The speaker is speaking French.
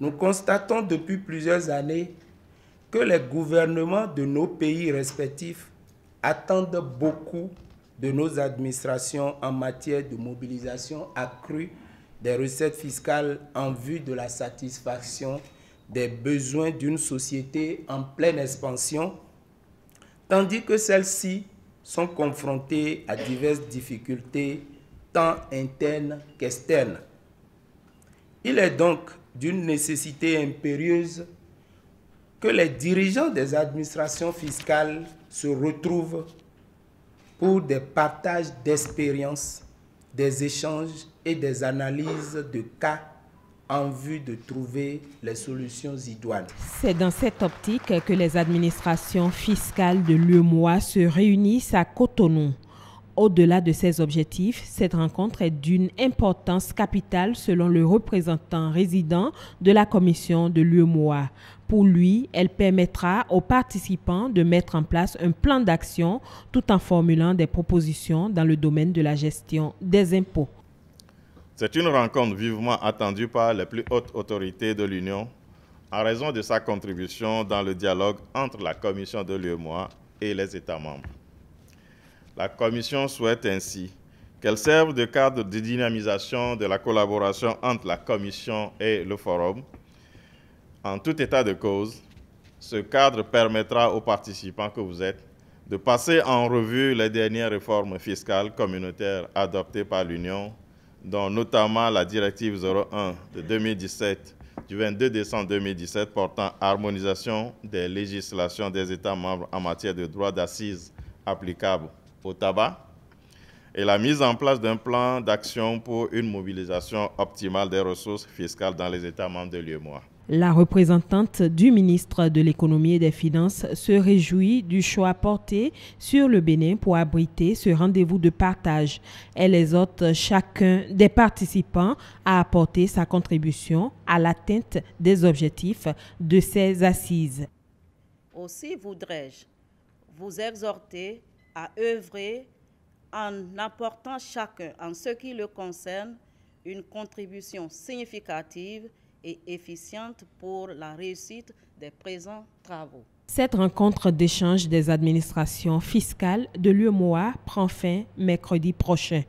Nous constatons depuis plusieurs années que les gouvernements de nos pays respectifs attendent beaucoup de nos administrations en matière de mobilisation accrue des recettes fiscales en vue de la satisfaction des besoins d'une société en pleine expansion, tandis que celles-ci sont confrontées à diverses difficultés tant internes qu'externes. Il est donc d'une nécessité impérieuse que les dirigeants des administrations fiscales se retrouvent pour des partages d'expériences, des échanges et des analyses de cas en vue de trouver les solutions idoines. C'est dans cette optique que les administrations fiscales de l'UEMOA se réunissent à Cotonou. Au-delà de ces objectifs, cette rencontre est d'une importance capitale selon le représentant résident de la commission de l'UEMOA. Pour lui, elle permettra aux participants de mettre en place un plan d'action tout en formulant des propositions dans le domaine de la gestion des impôts. C'est une rencontre vivement attendue par les plus hautes autorités de l'Union en raison de sa contribution dans le dialogue entre la commission de l'UEMOA et les États membres. La Commission souhaite ainsi qu'elle serve de cadre de dynamisation de la collaboration entre la Commission et le Forum. En tout état de cause, ce cadre permettra aux participants que vous êtes de passer en revue les dernières réformes fiscales communautaires adoptées par l'Union, dont notamment la directive 01 de 2017 du 22 décembre 2017 portant harmonisation des législations des États membres en matière de droit d'assises applicables au tabac et la mise en place d'un plan d'action pour une mobilisation optimale des ressources fiscales dans les États membres de l'UEMOA. La représentante du ministre de l'Économie et des Finances se réjouit du choix porté sur le Bénin pour abriter ce rendez-vous de partage. Elle exhorte chacun des participants à apporter sa contribution à l'atteinte des objectifs de ces assises. Aussi voudrais-je vous exhorter à œuvrer en apportant chacun, en ce qui le concerne, une contribution significative et efficiente pour la réussite des présents travaux. Cette rencontre d'échange des administrations fiscales de l'UEMOA prend fin mercredi prochain.